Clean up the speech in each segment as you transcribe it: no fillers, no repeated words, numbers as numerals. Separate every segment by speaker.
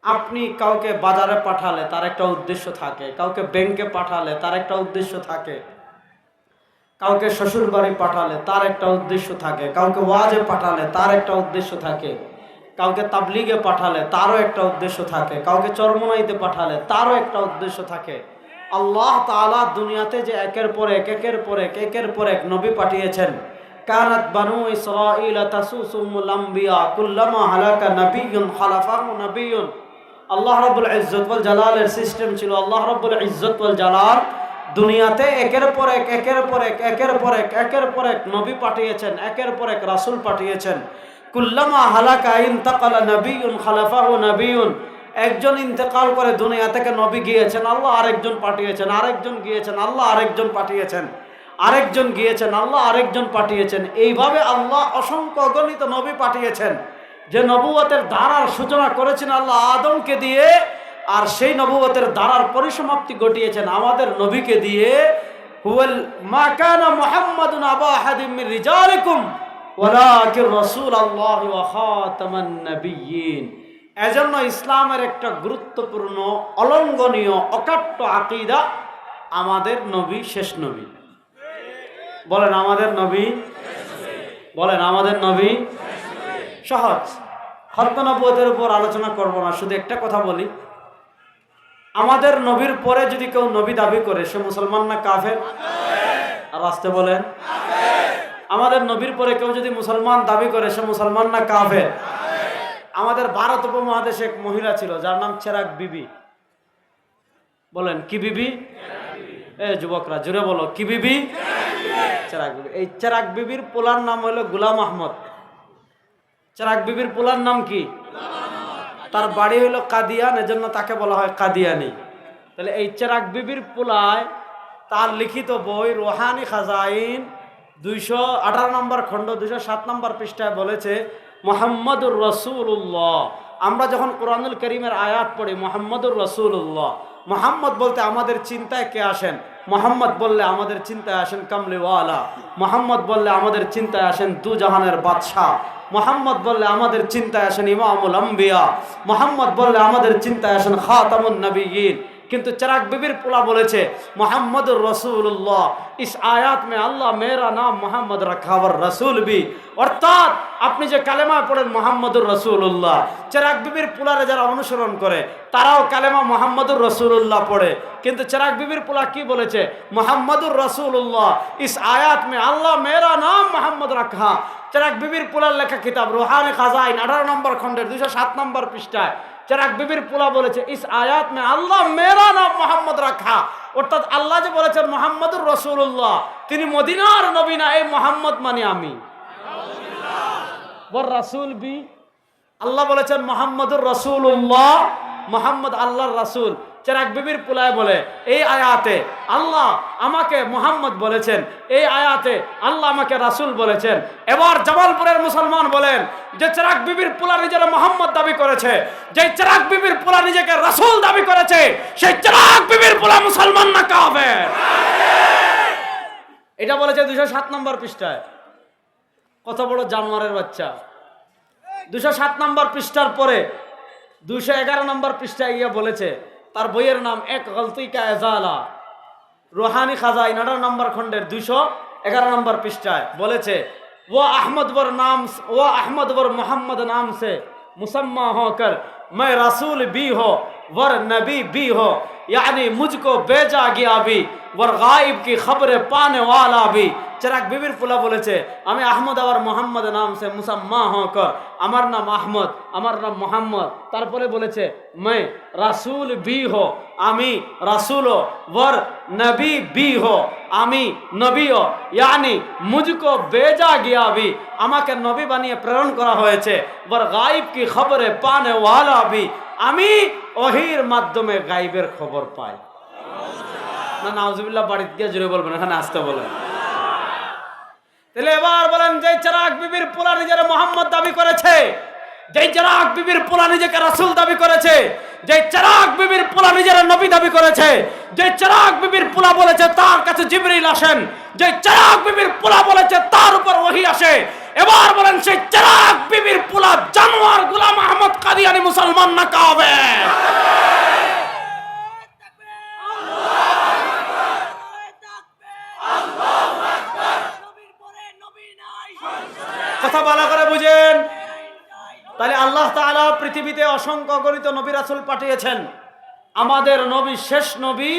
Speaker 1: আপনি কাউকে বাজারে পাঠালে তার একটা উদ্দেশ্য থাকে, কাউকে ব্যাংকে পাঠালে তার একটা উদ্দেশ্য থাকে, কাউকে শ্বশুর বাড়ি পাঠালে তার একটা উদ্দেশ্য থাকে, কাউকে ওয়াজে পাঠালে তার একটা উদ্দেশ্য থাকে, কাউকে তাবলিগে পাঠালে তারও একটা উদ্দেশ্য থাকে, কাউকে চরমনাইতে পাঠালে তারও একটা উদ্দেশ্য থাকে। আল্লাহ তাআলা দুনিয়াতে যে একের পর এক নবী পাঠিয়েছেন, কানাত বানু ইসরাঈল তাসুসুমুল আম্বিয়া কুল্লামা হালাকা নাবিয়্যুন খালাফাহু নাবিয়্যুন। আল্লাহ রাব্বুল ইজ্জত ওয়াল জালালের সিস্টেম ছিল, আল্লাহ রাব্বুল ইজ্জত ওয়াল জালাল দুনিয়াতে একের পর এক নবী পাঠিয়েছেন, একের পর এক রাসূল পাঠিয়েছেন। কুল্লামা হালাকা ইনতাকালা নাবিয়্যুন খালাফাহু নাবিয়্যুন। একজন ইন্তেকাল করে দুনিয়া থেকে, নবী গিয়েছেন, আল্লাহ আরেকজন পাঠিয়েছেন, আরেকজন গিয়েছেন, আল্লাহ আরেকজন পাঠিয়েছেন, আরেকজন গিয়েছেন, আল্লাহ আরেকজন পাঠিয়েছেন। এইভাবে আল্লাহ অসংখ্য অগণিত নবী পাঠিয়েছেন। যে নবুয়তের ধারার সূচনা করেছেন আল্লাহ আদমকে দিয়ে, আর সেই নবুয়তের ধারার পরিসমাপ্তি ঘটিয়েছেন আমাদের নবীকে দিয়ে। হুয়াল মা কানা মুহাম্মাদুন আবা আহাদিম মির রিজালিকুম ওয়ালাকিন রাসূলুল্লাহি ওয়া খাতামান নাবিয়্যিন। এজন্য ইসলামের একটা গুরুত্বপূর্ণ, অলঙ্ঘনীয়, অকাট্য আকীদা, আমাদের নবী শেষ নবী। বলেন আমাদের নবী, বলেন আমাদের নবী সহজ। খতম নবুয়তের উপর আলোচনা করব না, শুধু একটা কথা বলি, আমাদের নবীর পরে যদি কেউ নবী দাবি করে সে মুসলমান না কাফের? আর আসতে বলেন। আমাদের নবীর পরে কেউ যদি মুসলমান দাবি করে সে মুসলমান না কাফের? আমাদের ভারত উপমহাদেশে এক মহিলা ছিল যার নাম চেরাগ বিবি। বলেন কি বিবি? এ যুবকরা জোরে বলো, কি বিবি? চেরাগ বিবি। এই চেরাগ বিবির পোলার নাম হলো গোলাম আহমদ। চেরাগ বিবির পোলার নাম কি? তার বাড়ি হইল কাদিয়ান, এজন্য তাকে বলা হয় কাদিয়ানি। তাহলে এই চেরাগ বিবির পোলায় তার লিখিত বই রুহানি খাজাইন 218 নম্বর খণ্ড 207 নম্বর পৃষ্ঠায় বলেছে মুহাম্মাদুর রাসূলুল্লাহ। আমরা যখন কোরআনুল কারীমের আয়াত পড়ি মুহাম্মাদুর রাসূলুল্লাহ, মুহাম্মদ বলতে আমাদের চিন্তায় কে আসেন? মুহাম্মদ বললে আমাদের চিন্তায় আসেন কামলিওয়ালা। মুহাম্মদ বললে আমাদের চিন্তায় আসেন দু জাহানের বাদশাহ। মুহাম্মদ বললে আমাদের চিন্তায় আসেন ইমামুল আম্বিয়া। মুহাম্মদ বললে আমাদের চিন্তায় আসেন খাতামুন নবিয়্যিন। কিন্তু চেরাগ বিবির পোলা বলেছে মুহাম্মাদুর রাসূলুল্লাহ। इस आयत में अल्लाह मेरा नाम मोहम्मद रखा और रसूल भी, অর্থাৎ আপনি যে কালেমা পড়েন মুহাম্মাদুর রাসূলুল্লাহ, চেরাগ বিবির পোলারে যারা অনুসরণ করে তারাও কালেমা মুহাম্মাদুর রাসূলুল্লাহ পড়ে। কিন্তু চেরাগ বিবির পোলা কি বলেছে? মুহাম্মাদুর রাসূলুল্লাহ, इस आयत में अल्लाह मेरा नाम मोहम्मद रखा। চেরাগ বিবির পোলার লেখা কিতাব রুহানি খাজাইন 18 নম্বর খণ্ডের 207 নম্বর পৃষ্ঠায় চেরাগ বিবির পোলা বলেছে इस आयत में अल्लाह मेरा नाम मोहम्मद रखा। অর্থাৎ আল্লাহ যে বলেছেন মুহাম্মাদুর রাসূলুল্লাহ, তিনি মদিনার নবী না, এই মুহাম্মদ মানে আমি। ওয়ার রাসূল বি, আল্লাহ বলেছেন মুহাম্মাদুর রাসূলুল্লাহ, মুহাম্মদ আল্লাহর রাসূল। চেরাগ বিবির পোলায় বলে এই আয়াতে আল্লাহ আমাকে মুহাম্মদ বলেছেন, এই আয়াতে আল্লাহ আমাকে রাসূল বলেছেন। এবার জামালপুরের মুসলমান বলেন যে চেরাগ বিবির পোলা নিজেরা মুহাম্মদ দাবি করেছে, যে চেরাগ বিবির পোলা নিজেকে রাসূল দাবি করেছে, সেই চেরাগ বিবির পোলা মুসলমান না কাফের? এটা বলেছে 207 নম্বর পৃষ্ঠায়। কত বড় জানোয়ারের বাচ্চা! 207 নম্বর পৃষ্ঠার পরে 211 নম্বর পৃষ্ঠায় গিয়ে বলেছে, তার বইয়ের নাম এক গলতি কা এজালা, রুহানি খাজাইন 18 নম্বর খণ্ডের 211 নম্বর পৃষ্ঠায় বলেছে वो अहमद वर मोहम्मद नाम से मुसम्मा होकर मैं रसूल भी हो वर नबी भी हो, यानी मुझको भेजा गया भी वर गायब की खबरें पाने वाला भी। চেরাগ বিবির পোলা বলেছে আমি আহমদ আর মোহাম্মদ নাম সে মুসাম্মা হকর, আমার নাম আহমদ, আমার নাম মোহাম্মদ। তারপরে বলেছে मैं রাসূল भी हो, আমি রাসূল ও, ওয়ার নবী भी हो, আমি নবী ও, यानी मुझको भेजा गया भी, আমাকে নবী বানিয়ে প্রেরণ করা হয়েছে, ওয়ার গায়ব কি খবরে পানে ওয়ালা भी, আমি ওহির মাধ্যমে গায়বের খবর পাই। না নাউজুবিল্লাহ বাড়িতে গিয়ে জোরে বলবেন, এখানে আসতে বলেন। তাহলে এবার বলেন যে চেরাগ বিবির পোলা নিজের মুহাম্মদ দাবি করেছে, যে চেরাগ বিবির পোলা নিজেকে রাসূল দাবি করেছে, যে চেরাগ বিবির পোলা নিজের নবী দাবি করেছে, যে চেরাগ বিবির পোলা বলেছে তার কাছে জিবরিল আসেন, যে চেরাগ বিবির পোলা বলেছে তার উপর ওহী আসে, এবার বলেন সেই চেরাগ বিবির পোলা জানোয়ার গোলাম আহমদ কাদিয়ানী মুসলমান না কাবে? কথা ভালো করে বুঝেন। তাহলে আল্লাহ তাআলা পৃথিবীতে অসংখ্য গণিত নবী রাসূল পাঠিয়েছেন। আমাদের নবী শেষ নবী।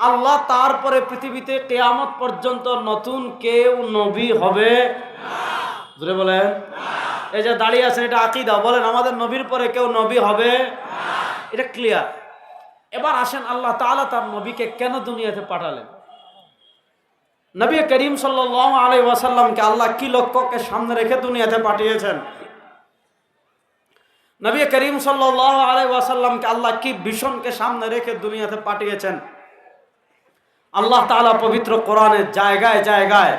Speaker 1: আল্লাহ তারপরে পৃথিবীতে কিয়ামত পর্যন্ত নতুন কেউ নবী হবে না। জোরে বলেন। এই যে দাঁড়িয়ে আছেন, এটা আকীদা। বলেন আমাদের নবীর পরে কেউ নবী হবে না, এটা ক্লিয়ার। এবার আসেন আল্লাহ তাআলা তার নবীকে কেন দুনিয়াতে পাঠালেন? নবী করিম সাল্লাল্লাহু আলাইহি ওয়াসাল্লামকে আল্লাহ কি লক্ষ্যকে সামনে রেখে দুনিয়াতে পাঠিয়েছেন? নবী করিম সাল্লাল্লাহু আলাইহি ওয়াসাল্লামকে আল্লাহ কি ভিশনকে সামনে রেখে দুনিয়াতে পাঠিয়েছেন? আল্লাহ তাআলা পবিত্র কোরআনে জায়গায় জায়গায়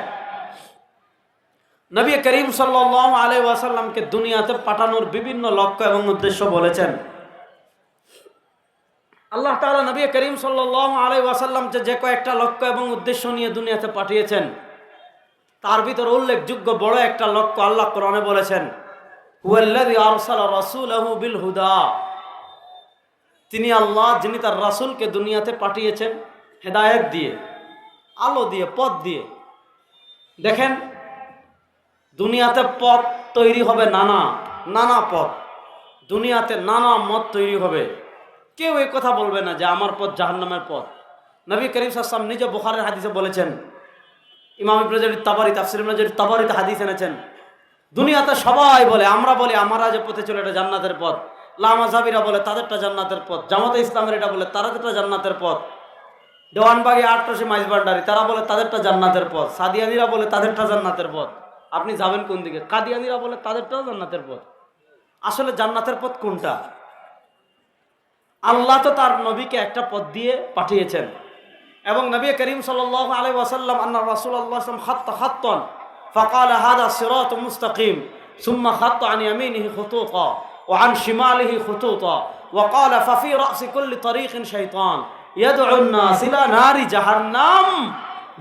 Speaker 1: নবী করিম সাল্লাল্লাহু আলাইহি ওয়াসাল্লামকে দুনিয়াতে পাঠানোর বিভিন্ন লক্ষ্য এবং উদ্দেশ্য বলেছেন। আল্লাহ তাআলা নবী করিম সাল্লাল্লাহু আলাইহি ওয়াসাল্লামকে যে কয়েকটা লক্ষ্য এবং উদ্দেশ্য নিয়ে দুনিয়াতে পাঠিয়েছেন, তার ভিতর উল্লেখযোগ্য বড় একটা লক্ষ্য আল্লাহ কোরআনে বলেছেন, হুয়াল্লাযী আরসালা রাসূলাহু বিল হুদা। তিনি আল্লাহ, যিনি তার রাসূলকে দুনিয়াতে পাঠিয়েছেন হেদায়েত দিয়ে, আলো দিয়ে, পথ দিয়ে। দেখেন, দুনিয়াতে পথ তৈরি হবে নানা পথ, দুনিয়াতে নানা মত তৈরি হবে। কেউ এই কথা বলবে না যে আমার পথ জাহান্নামের পথ। নবী করিম সাল্লাল্লাহু আলাইহি ওয়াসাল্লাম নিজে বুখারীর হাদিসে বলেছেন, ইমাম ইবনে জারির তাবারি তাফসীর ইবনে জারির তাবারিতে হাদিস এনেছেন, দুনিয়াতে সবাই বলে, আমরা বলি আমরা যে পথে চলে এটা জান্নাতের পথ, লামাযাবিরা বলে তাদেরটা জান্নাতের পথ, জামাতে ইসলামের এটা বলে তাদেরটা জান্নাতের পথ, দেওয়ানবাগি আটরশি মাইজবান্ডারি তারা বলে তাদেরটা জান্নাতের পথ, সাদিয়ানিরা বলে তাদেরটা জান্নাতের পথ। আপনি যাবেন কোন দিকে? কাদিয়ানিরা বলে তাদেরটাও জান্নাতের পথ। আসলে জান্নাতের পথ কোনটা? আল্লাহ তো তার নবীকে একটা পথ দিয়ে পাঠিয়েছেন। এবং নবী করিম সাল্লাল্লাহু আলাইহি ওয়াসাল্লাম আন্না রাসূলুল্লাহ সাল্লাল্লাহু আলাইহি ওয়াসাল্লাম খাত্তা খাত্তান ফাকালা হাযা সিরাতুম মুস্তাকিম সুম্মা খাত্তা আন ইয়ামিনিহি খুতুতা ওয়া আন শিমালিহি খুতুতা ওয়া ক্বালা ফাফি রাসি কুল্লি তরিকিন শাইতান ইয়াদউ আন-নাস ইলা নারি জাহান্নাম।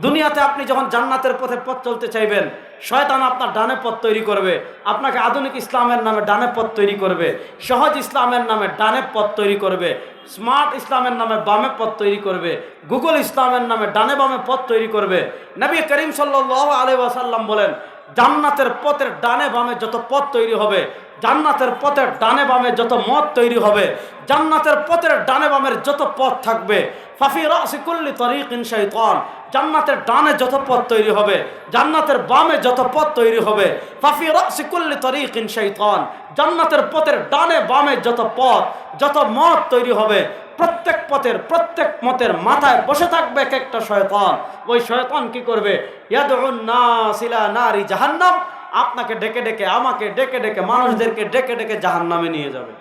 Speaker 1: দুনিয়াতে আপনি যখন জান্নাতের পথে পথ চলতে চাইবেন, শয়তান আপনার ডানে পথ তৈরি করবে, আপনাকে আধুনিক ইসলামের নামে ডানে পথ তৈরি করবে, সহজ ইসলামের নামে ডানে পথ তৈরি করবে, স্মার্ট ইসলামের নামে বামে পথ তৈরি করবে, গুগল ইসলামের নামে ডানে বামে পথ তৈরি করবে। নবী করিম সাল্লাল্লাহু আলাইহি ওয়াসাল্লাম বলেন, জান্নাতের পথের ডানে বামে যত পথ তৈরি হবে, জান্নাতের পথের ডানে বামে যত মত তৈরি হবে, জান্নাতের পথের ডানে বামের যত পথ থাকবে, ফাফি রাসি কুল্লি তরিকিন শাইতান, জান্নাতের ডানে যত পথ তৈরি হবে, জান্নাতের বামে যত পথ তৈরি হবে, ফাফি রাসি কুল্লি তরিকিন শাইতান, জান্নাতের পথের ডানে বামে যত পথ, যত মত তৈরি হবে, প্রত্যেক পথের প্রত্যেক মতের মাথায় বসে থাকবে এক একটা শয়তান। ওই শয়তান কি করবে? ইয়াদউন নাস ইলা নারি জাহান্নাম, আপনাকে ডেকে ডেকে, আমাকে ডেকে ডেকে, মানুষদেরকে ডেকে ডেকে জাহান্নামে নিয়ে যাবে।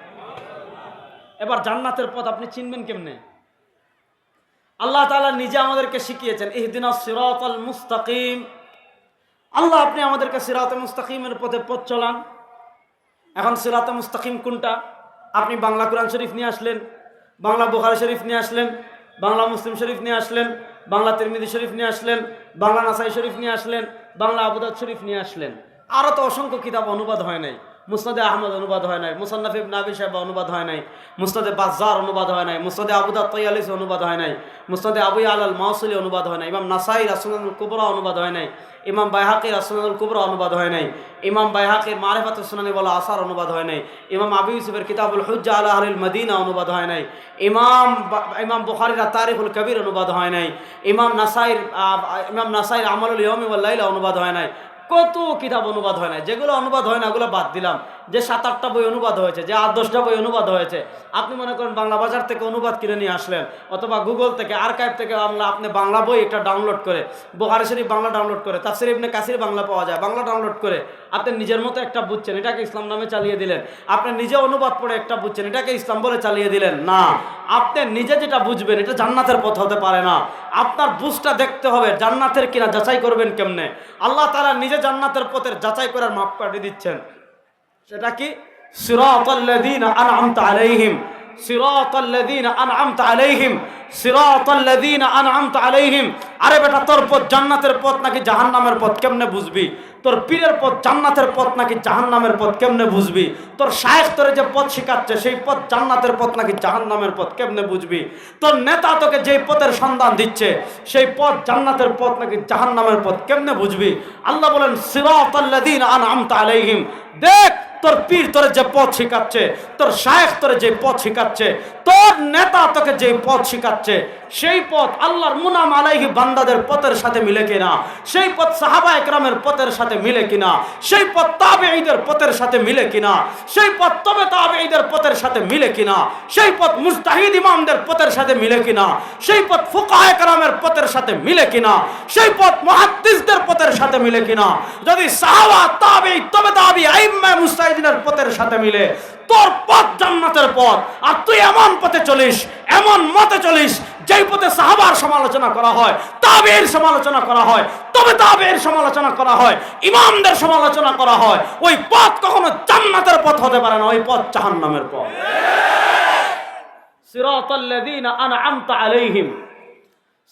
Speaker 1: এবার জান্নাতের পথ আপনি চিনবেন কেমনে? আল্লাহ তাআলা নিজে আমাদেরকে শিখিয়েছেন, ইহদিনাস সিরাতাল মুস্তাকিম। আল্লাহ আপনি আমাদেরকে সিরাতে মুস্তাকিমের পথে পথ চলান। এখন সিরাতে মুস্তাকিম কোনটা? আপনি বাংলা কোরআন শরীফ নিয়ে আসলেন, বাংলা বুখারী শরীফ নিয়ে আসলেন, বাংলা মুসলিম শরীফ নিয়ে আসলেন, বাংলা তিরমিজি শরীফ নিয়ে আসলেন, বাংলা নাসাই শরীফ নিয়ে আসলেন, বাংলা আবু দাউদ শরীফ নিয়ে আসলেন। আরও তো অসংখ্য কিতাব অনুবাদ হয় নাই। মুসনাদে আহমদ অনুবাদ হয় নাই, মুসান্নাফ ইবনে আবি শাইবা অনুবাদ হয় নাই, মুসনাদে বাজ্জার অনুবাদ হয় নাই, মুসনাদে আবু দাউদ তায়ালিসি অনুবাদ হয় নাই, মুসনাদে আবু ইয়ালা আল মাউসিলি অনুবাদ হয় নাই, ইমাম নাসাই আসনানুল কুবরা অনুবাদ হয় নাই, ইমাম বাইহাকির আসনানুল কুবরা অনুবাদ হয় নাই, ইমাম বাইহাকির মারিফাতুস সুনানি ওয়াল আসার অনুবাদ হয় নাই, ইমাম আবু ইউসুফের কিতাবুল হুজ্জা আলা আহলিল মদিনা অনুবাদ হয় নাই, ইমাম বুখারীর তারিখুল কবির অনুবাদ হয় নাই, ইমাম নাসাইর আমালুল ইয়াউমি ওয়াল লাইলা অনুবাদ হয় নাই। কত কিতাব অনুবাদ হয় না। যেগুলো অনুবাদ হয় না ওগুলো বাদ দিলাম। যে 7-8টা বই অনুবাদ হয়েছে, যে 8-10টা বই অনুবাদ হয়েছে, আপনি মনে করেন বাংলা বাজার থেকে অনুবাদ কিনে নিয়ে আসলেন, অথবা গুগল থেকে আর্কাইভ থেকে আপনি বাংলা বই একটা ডাউনলোড করে, বুখারী শরীফ বাংলা ডাউনলোড করে, তাফসীর ইবনে কাসির বাংলা পাওয়া যায়, বাংলা ডাউনলোড করে আপনি নিজের মতো একটা বুঝছেন, এটাকে ইসলাম নামে চালিয়ে দিলেন। আপনি নিজে অনুবাদ পড়ে একটা বুঝছেন, এটাকে ইসলাম বলে চালিয়ে দিলেন। না, আপনি নিজে যেটা বুঝবেন এটা জান্নাতের পথ হতে পারে না। আপনার বুঝটা দেখতে হবে জান্নাতের কিনা, যাচাই করবেন কেমনে? আল্লাহ তাআলা নিজে জান্নাতের পথের যাচাই করার মাপকাঠি দিচ্ছেন। সেটা কি? সিরাতাল্লাযীনা আনআমতা আলাইহিম, সিরাতাল্লাযীনা আনআমতা আলাইহিম, সিরাতাল্লাযীনা আনআমতা আলাইহিম। আরে বেটা, তোর পথ জান্নাতের পথ নাকি জাহান্নামের পথ কেমনে বুঝবি? তোর পীরের পথ জান্নাতের পথ নাকি জাহান্নামের পথ কেমনে বুঝবি? তোর শায়েখ তোরে যে পথ শিখাচ্ছে সেই পথ জান্নাতের পথ নাকি জাহান্নামের পথ কেমনে বুঝবি? তোর নেতা তোকে যেই পথের সন্ধান দিচ্ছে সেই পথ জান্নাতের পথ নাকি জাহান্নামের পথ কেমনে বুঝবি? আল্লাহ বলেন সিরাতাল্লাযীনা আনআমতা আলাইহিম। দেখ, তোর পীর তোরে যে পথ শিখাচ্ছে, তোর শায়েখ তোরে যে পথ শিখাচ্ছে, তোর নেতা তোকে যে পথ শিখাচ্ছে, সেই পথ আল্লাহর মুনাম আলাইহি বান্দাদের পথের সাথে মিলে কিনা? সেই পথ সাহাবায়ে কেরামের পথের সাথে মিলে কিনা? সেই পথ তাবেঈদের পথের সাথে মিলে কিনা? সেই পথ তবে তাবেঈদের পথের সাথে মিলে কিনা? সেই পথ মুজতাহিদ ইমামদের পথের সাথে মিলে কিনা? সেই পথ ফুকাহায়ে কেরামের পথের সাথে মিলে কিনা? সেই পথ মুহাদ্দিসদের পথের সাথে মিলে কিনা? যদি সাহাবা, তাবেঈ, তবে তাবেঈ, আইম্মা মুজতাহিদিনের পথের সাথে মিলে, তোর পথ জান্নাতের পথ। আর তুই এমন পথে চলিস, এমন মতে চলিস যেই পথে সাহাবার সমালোচনা করা হয়, তাবেঈর সমালোচনা করা হয়, তবে তাবেঈর সমালোচনা করা হয়, ইমামদের সমালোচনা করা হয়, ওই পথ কখনো জান্নাতের পথ হতে পারে না, ওই পথ জাহান্নামের পথ। সিরাতাল্লাযীনা আনআমতা আলাইহিম,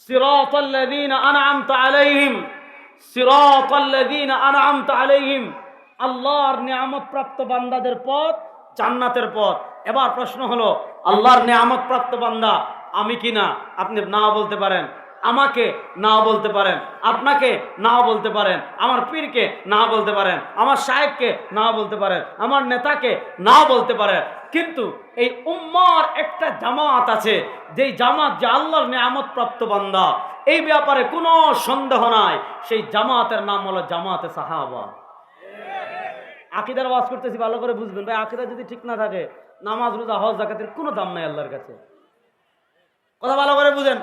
Speaker 1: সিরাতাল্লাযীনা আনআমতা আলাইহিম, সিরাতাল্লাযীনা আনআমতা আলাইহিম। আল্লাহর নিয়ামত প্রাপ্ত বান্দাদের পথ জান্নাতের পথ। এবার প্রশ্ন হলো, আল্লাহর নিয়ামত প্রাপ্ত বান্দা আমি কি না? আপনি নাও বলতে পারেন, আমাকে নাও বলতে পারেন, আপনাকে নাও বলতে পারেন, আমার পীরকে নাও বলতে পারেন, আমার শায়েখকে নাও বলতে পারেন, আমার নেতাকে নাও বলতে পারেন। কিন্তু এই উম্মার একটা জামাত আছে, যেই জামাত যে আল্লাহর নিয়ামত প্রাপ্ত বান্দা, এই ব্যাপারে কোনো সন্দেহ নাই। সেই জামাতের নাম হলো জামাতে সাহাবা। আকীদার ওয়াজ করতেছি, ভালো করে বুঝবেন ভাই। আকীদা যদি ঠিক না থাকে, নামাজ, রোজা, হজ, যাকাতের কোনো দাম নাই আল্লাহর কাছে। কথা ভালো করে বুঝেন।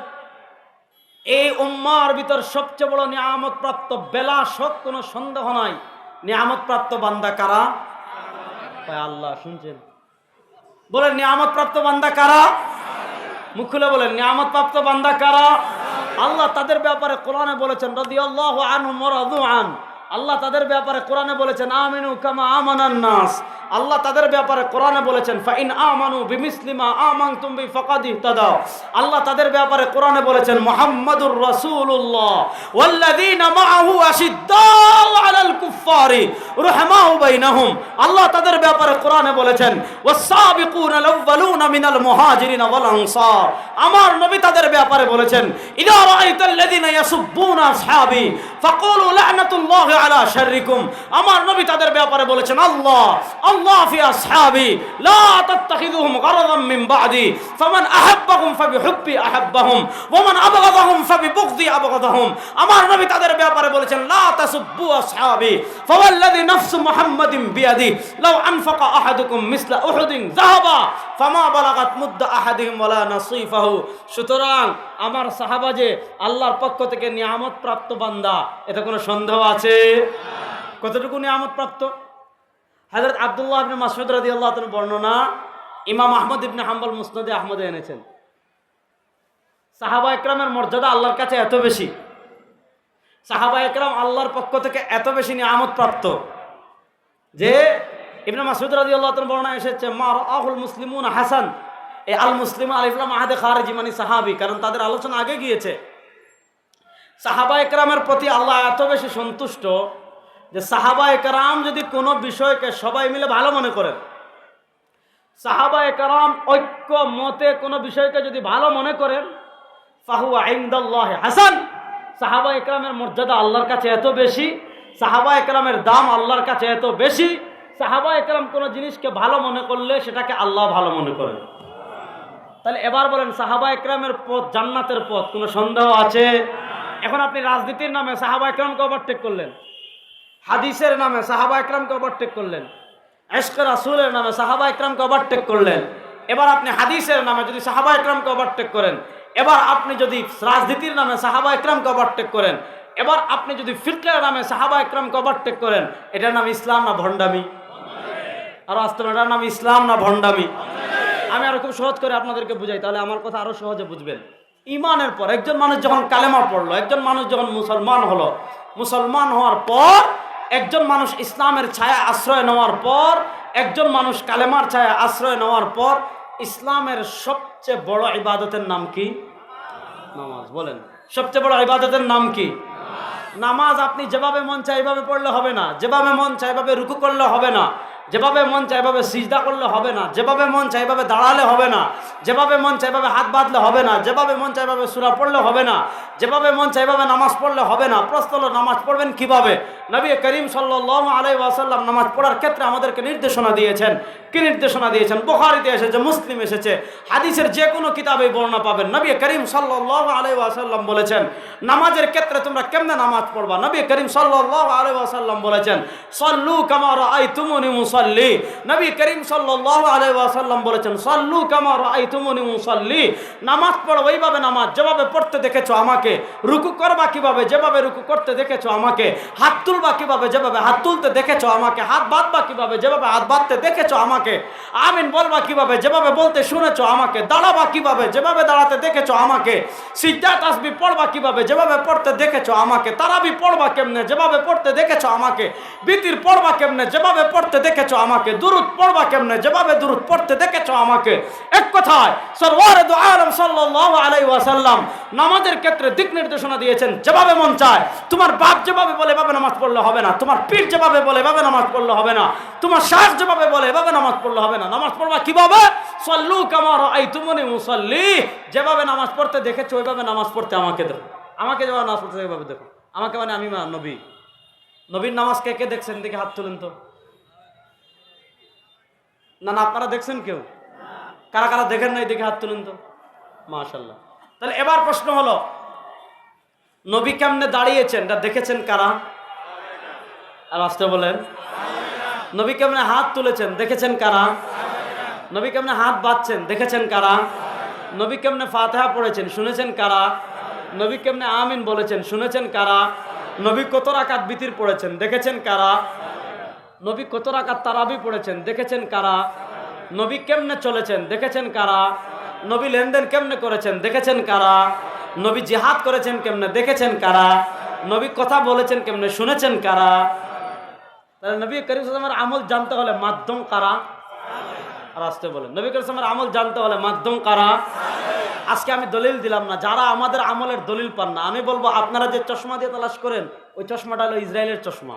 Speaker 1: এই উম্মার ভিতর সবচেয়ে বড় নিয়ামত প্রাপ্ত, বেলা শক, কোনো সন্দেহ নাই। নিয়ামত প্রাপ্ত বান্দা কারা? ভাই আল্লাহ, শুনছেন? বলেন নিয়ামত প্রাপ্ত বান্দা কারা? মুখ খুলে বলেন নিয়ামত প্রাপ্ত বান্দা কারা? আল্লাহ তাদের ব্যাপারে কোরআনে বলেছেন রাদিয়াল্লাহু আনহুম ওয়া রাদু আন। আল্লাহ তাদের ব্যাপারে কোরআনে বলেছেন আমিনু কামা আমানান নাস। আল্লাহ তাদের ব্যাপারে কোরআনে বলেছেন ফাইন আমানু বিমিসলি মা আমানতুম বি ফাকাদ ইহতাদাও। আল্লাহ তাদের ব্যাপারে কোরআনে বলেছেন মুহাম্মাদুর রাসূলুল্লাহ ওয়াল্লাযীনা মাআহু আশিদ্দাউ আলাল কুফফারি রুহামাউ বাইনাহুম। আল্লাহ তাদের ব্যাপারে কোরআনে বলেছেন ওয়াস-সাবিকুনাল আউয়ালুনা মিনাল মুহাজিরিন ওয়াল আনসার। আমার নবী তাদের ব্যাপারে বলেছেন ইযা রাআইতাল্লাযীনা ইয়াসুব্বুনা আসহাবি ফাকুলু লা'নাতুল্লাহি আলা শাররিকুম। আমার নবী তাদের ব্যাপারে বলেছেন আল্লাহ আল্লাহ ফি আসহাবি লা তাত্তাখিযুহুম গারাদাম মিন বা'দি ফামান আহাব্বাহুম ফাবিহুব্বি আহাব্বাহুম ওয়া মান আবগাদাহুম ফাবিবুগদি আবগাদাহুম। আমার নবী তাদের ব্যাপারে বলেছেন লা তাসুব্বু আসহাবি ফাওয়াল্লাযী নাফসু মুহাম্মাদিন বিয়াদি লাউ আনফাকা আহাদুকুম মিসলা উহুদিন যাহাবা ফামা বালাগাত মুদ্দা আহাদিহিম ওয়ালা নাসিফাহু। সুতরাং আমার সাহাবা যে আল্লাহর পক্ষ থেকে নিয়ামত প্রাপ্ত বান্দা, এতে কোনো সন্দেহ আছে? কতটুকু নিয়ামত প্রাপ্ত? হযরত আব্দুল্লাহ ইবনে মাসউদ রাদিয়াল্লাহু তাআলা বর্ণনা ইমাম আহমদ ইবনে হাম্বল মুসনাদে আহমদে এনেছেন। সাহাবা একরামের মর্যাদা আল্লাহর কাছে এত বেশি, সাহাবা একরাম আল্লাহর পক্ষ থেকে এত বেশি নিয়ামত প্রাপ্ত যে ইবনে মাসউদ রাদিয়াল্লাহু তাআলা বর্ণনা এসেছে মা রাআহুল মুসলিমুন হাসান। এই আল মুসলিমুন আলিফ লাম আহাদে খারিজি মানে সাহাবী, কারণ তাদের আলোচনা আগে গিয়েছে। সাহাবা একরামের প্রতি আল্লাহ এত বেশি সন্তুষ্ট যে সাহাবা একরাম যদি কোনো বিষয়কে সবাই মিলে ভালো মনে করেন, সাহাবা একরাম ঐক্য মতে কোনো বিষয়কে যদি ভালো মনে করেন, ফাহুয়া ইনদাল্লাহি হাসান। সাহাবা একরামের মর্যাদা আল্লাহর কাছে এত বেশি, সাহাবা একরামের দাম আল্লাহর কাছে এত বেশি। সাহাবা একরাম কোনো জিনিসকে ভালো মনে করলে সেটাকে আল্লাহ ভালো মনে করেন। তাহলে এবার বলেন সাহাবা একরামের পথ জান্নাতের পথ, কোনো সন্দেহ আছে? এখন আপনি রাজনীতির নামে সাহাবা একরামকে ওভারটেক করলেন, হাদিসের নামে সাহাবা একরামকে ওভারটেক করলেন, ইশকে রাসূলের নামে সাহাবা একরামকে ওভারটেক করলেন। এবার আপনি হাদিসের নামে যদি সাহাবা একরামকে ওভারটেক করেন, এবার আপনি যদি রাজনীতির নামে সাহাবা একরামকে ওভারটেক করেন, এবার আপনি যদি ফিরকার নামে সাহাবা একরামকে ওভারটেক করেন, এটার নাম ইসলাম না ভণ্ডামি? আর আসতে এটার নাম ইসলাম না ভণ্ডামি? আমি আরো খুব সহজ করে আপনাদেরকে বুঝাই, তাহলে আমার কথা আরো সহজে বুঝবেন। ঈমানের পর একজন মানুষ যখন কালেমা পড়লো, একজন মানুষ যখন মুসলমান হলো, মুসলমান হওয়ার পর একজন মানুষ ইসলামের ছায়া আশ্রয় নেওয়ার পর, একজন মানুষ কালেমার ছায়া আশ্রয় নেওয়ার পর ইসলামের সবচেয়ে বড় ইবাদতের নাম কি? নামাজ। বলেন, সবচেয়ে বড় ইবাদতের নাম কি? নামাজ। আপনি যেভাবে মন চায় এইভাবে পড়লে হবে না, যেভাবে মন চায় এইভাবে রুকু করলে হবে না, যেভাবে মন চায় এইভাবে সিজদা করলে হবে না, যেভাবে মন চায় এইভাবে দাঁড়ালে হবে না, যেভাবে মন চায় এইভাবে হাত বাঁধলে হবে না, যেভাবে মন চায় এইভাবে সূরা পড়লে হবে না, যেভাবে মন চায় এইভাবে নামাজ পড়লে হবে না। প্রশ্ন হলো নামাজ পড়বেন কিভাবে? নবী করিম সাল্লাল্লাহু আলাইহি ওয়াসাল্লাম নামাজ পড়ার ক্ষেত্রে আমাদেরকে নির্দেশনা দিয়েছেন। কি নির্দেশনা দিয়েছেন? বুখারীতে এসেছে, মুসলিম এসেছে, হাদিসের যে কোনো কিতাবেই বর্ণনা পাবেন। নবী করিম সাল্লাল্লাহু আলাইহি ওয়াসাল্লাম বলেছেন নামাজের ক্ষেত্রে তোমরা কেমনে নামাজ পড়বা। নবী করিম সাল্লাল্লাহু আলাইহি ওয়াসাল্লাম বলেছেন সাল্লু কামা রাআইতুমুনি মুসাল্লি। নবী করিম সাল্লাল্লাহু আলাইহি ওয়াসাল্লাম বলেছেন সাল্লু কামা রাআইতুমুনি মুসাল্লি। নামাজ পড়ো ওইভাবে নামাজ যেভাবে পড়তে দেখেছো আমাকে। রুকু করবা কিভাবে? যেভাবে রুকু করতে দেখেছো আমাকে। হাত তুলবা কিভাবে? যেভাবে হাত তুলতে দেখেছো আমাকে। হাত বাঁধবা কিভাবে? যেভাবে হাত বাঁধতে দেখেছো আমাকে। আমিন বলবা কিভাবে? যেভাবে বলতে শুনেছো আমাকে। দাঁড়াবা কিভাবে? যেভাবে দাঁড়াতে দেখেছো আমাকে। সিজদা তাসবিহ পড়বা কিভাবে? যেভাবে পড়তে দেখেছো আমাকে। তারাবি পড়বা কেমনে? যেভাবে পড়তে দেখেছো আমাকে। বিতির পড়বা কেমনে? যেভাবে পড়তে দেখেছো আমাকে। দুরূদ পড়বা কেমনে? যেভাবে দুরূদ পড়তে দেখেছো আমাকে। এক কথায় সরওয়ারে দু আলম সাল্লাল্লাহু আলাইহি ওয়াসাল্লাম নামাজের ক্ষেত্রে দিক নির্দেশনা দিয়েছেন যেভাবে মন চায়। তোমার বাপ যেভাবে বলে এভাবে নামাজ পড়লে হবে না, তোমার পীর যেভাবে বলে এভাবে নামাজ পড়লে হবে না, তোমার শায়েখ যেভাবে বলে এভাবে নামাজ পড়লে হবে না। নামাজ পড়বা কিভাবে? সাল্লু কামা রাআইতুমুনি মুসাল্লি। যেভাবে নামাজ পড়তে দেখেছো ওইভাবে নামাজ পড়তে আমাকে দেখো। আমাকে যেভাবে নামাজ পড়তে ওইভাবে দেখো। আমাকে মানে আমি নবী। নবীর নামাজ কে কে দেখছেন? দেখে হাত তুলেন তো। না না, আপনারা দেখছেন কেউ? কারা কারা দেখেন নাই দেখে হাত তুলেন তো। মাশাআল্লাহ। তাহলে এবার প্রশ্ন হলো নবী কেমনে দাঁড়িয়েছেন এটা দেখেছেন কারা? আর আসতে বলেন। নবী কেমনে হাত তুলেছেন দেখেছেন কারা? নবী কেমনে হাত বাঁধছেন দেখেছেন কারা? নবী কেমনে ফাতিহা পড়েছেন শুনেছেন কারা? নবী কেমনে আমিন বলেছেন শুনেছেন কারা? নবী কত রাকাত বিতির পড়েছেন দেখেছেন কারা? নবী কত রাকাত তারাবি পড়েছেন দেখেছেন কারা? নবী কেমনে চলেছেন দেখেছেন কারা? নবী লেনদেন কেমনে করেছেন দেখেছেন কারা? নবী জিহাদ করেছেন কেমনে দেখেছেন কারা? নবী কথা বলেছেন কেমনে শুনেছেন কারা? তাহলে নবী করিম সাল্লাল্লাহু আলাইহি ওয়াসাল্লামের আমল জানতে হলে মাধ্যম কারা? আর আসতে বলেন। নবী করিম সাল্লাল্লাহু আলাইহি ওয়াসাল্লামের আমল জানতে হলে মাধ্যম কারা? আজকে আমি দলিল দিলাম না, যারা আমাদের আমলের দলিল পান না, আমি বলবো আপনারা যে চশমা দিয়ে তালাশ করেন ওই চশমাটা হলো ইসরায়েলের চশমা।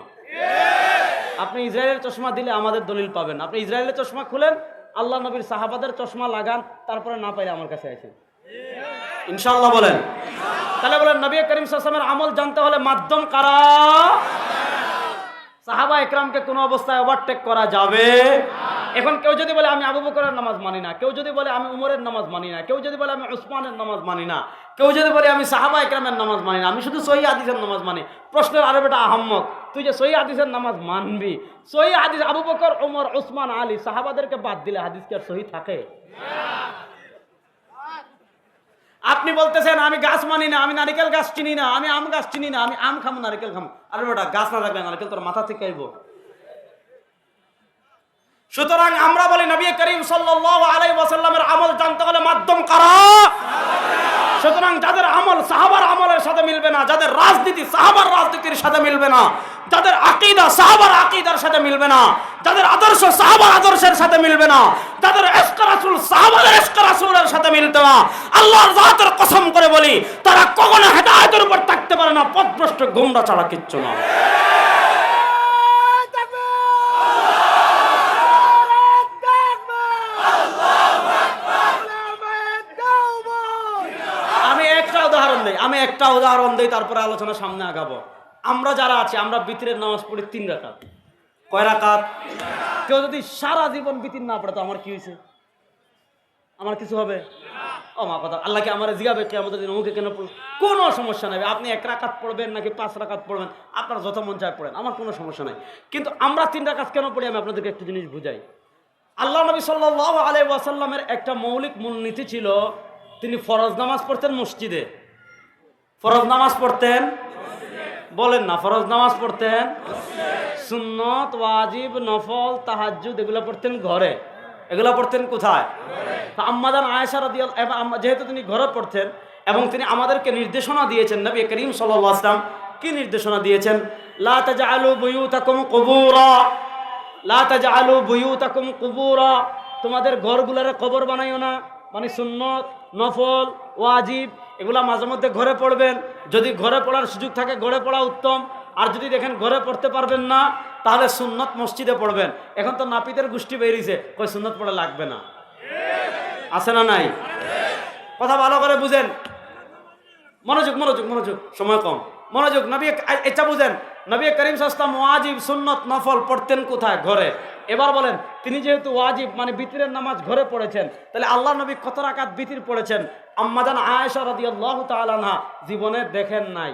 Speaker 1: আপনি ইসরায়েলের চশমা দিলে আমাদের দলিল পাবেন। আপনি ইসরায়েলের চশমা খুলেন, আল্লাহ নবীর সাহাবাদের চশমা লাগান, তারপরে না পাইলে আমার কাছে আসেন ইনশাআল্লাহ বলেন। তাহলে বলেন নবী করিম সাল্লাল্লাহু আলাইহি ওয়াসাল্লামের আমল জানতে হলে মাধ্যম কারা? সাহাবা একরামকে কোনো অবস্থায় ওভারটেক করা যাবে? এখন কেউ যদি বলে আমি আবু বকরের নামাজ মানি না, কেউ যদি বলে আমি উমরের নামাজ মানি না, কেউ যদি বলে আমি উসমানের নামাজ মানি না, কেউ যদি বলে আমি সাহাবা একরামের নামাজ মানি না, আমি শুধু সহিহ হাদিসের নামাজ মানি। প্রশ্নের আরে বেটা আহম্মক, তুই যে সহিহ হাদিসের নামাজ মানবি, সহিহ হাদিস আবু বকর ওমর উসমান আলী সাহাবাদেরকে বাদ দিলে হাদিস কি আর সহিহ থাকে? আপনি বলতেছেন আমি গাছ মানি না, আমি নারিকেল গাছ চিনি না, আমি আম গাছ চিনি না, আমি আম খামো নারিকেল খামো। আরে বেটা গাছ না থাকলে নারিকেল তোর মাথা থেকে আইব। সুতরাং আমরা বলি নবী করিম সাল্লাল্লাহু আলাইহি ওয়াসাল্লামের আমল জানতে হলে মাধ্যম কারা? সুতরাং যাদের আমল সাহাবার আমলের সাথে মিলবে না, যাদের রাজনীতি সাহাবার রাজনীতির সাথে মিলবে না, যাদের আকীদা সাহাবার আকীদার সাথে মিলবে না, যাদের আদর্শ সাহাবার আদর্শের সাথে মিলবে না, যাদের ইশক রাসূল সাহাবাদের ইশক রাসূলের সাথে মিলবে না, আল্লাহর জাতের কসম করে বলি তারা কখনো হেদায়েতের উপর থাকতে পারে না, পথভ্রষ্ট গোমরা ছাড়া কিচ্ছু না। আমি একটা উদাহরণ দিই, তারপরে আলোচনা সামনে আগাবো। আমরা যারা আছি আমরা বিতরের নামাজ পড়ি 3 রাকাত। কয় রাকাত? কেউ যদি সারা জীবন বিতির না পড়ে তো আমার কি হয়েছে? আমার কিছু হবে? ও মা কথা, আল্লাহকে আমার জিগাবে কিয়ামতের দিন অমুকে কেন পড়ল? কোনো সমস্যা নাই, আপনি 1 রাকাত পড়বেন নাকি 5 রাকাত পড়বেন, আপনার যত মন চায় পড়েন, আমার কোনো সমস্যা নাই। কিন্তু আমরা 3 রাকাত কেন পড়ি আমি আপনাদেরকে একটু জিনিস বুঝাই। আল্লাহ নবী সাল্লাল্লাহু আলাইহি ওয়াসাল্লামের একটা মৌলিক মূলনীতি ছিল, তিনি ফরজ নামাজ পড়তেন মসজিদে। ফরজ নামাজ পড়তেন, বলেন না, ফরজ নামাজ পড়তেন, সুন্নত ওয়াজিব নফল তাহাজ্জুদ এগুলো পড়তেন ঘরে। এগুলো পড়তেন কোথায়? আম্মাজান আয়েশা রাদিয়াল্লাহু, যেহেতু তিনি ঘরে পড়তেন এবং তিনি আমাদেরকে নির্দেশনা দিয়েছেন, নবী করিম সাল্লাল্লাহু আলাইহি ওয়াসাল্লাম কি নির্দেশনা দিয়েছেন? লা তাজআলু বুয়ুতাকুম কুবুরা, লা তাজআলু বুয়ুতাকুম কুবুরা, তোমাদের ঘরগুলারে কবর বানাইও না, মানে সুন্নত, নফল, ওয়াজিব এগুলা মাঝে মধ্যে ঘরে পড়বেন। যদি ঘরে পড়ার সুযোগ থাকে ঘরে পড়া উত্তম, আর যদি দেখেন ঘরে পড়তে পারবেন না তাহলে সুন্নত মসজিদে পড়বেন। এখন তো নাপিতের গোষ্ঠী বেরিয়েছে, কই সুন্নত পড়া লাগবে না, আছে না নাই? কথা ভালো করে বুঝেন, মনোযোগ মনোযোগ মনোযোগ, সময় কম, মনোযোগ। নবী এটা বুঝেন, নবী করিম সাল্লাল্লাহু আলাইহি ওয়াসাল্লাম ওয়াজিব, সুন্নত, নফল পড়তেন কোথায়? ঘরে। এবার বলেন, তিনি যেহেতু ওয়াজিব মানে বিতরের নামাজ ঘরে পড়েছেন, তাহলে আল্লাহ নবী কত রাকাত বিতির পড়েছেন? আম্মা জান আয়েশা রাদিয়াল্লাহু তাআলা আনহা জীবনে দেখেন নাই।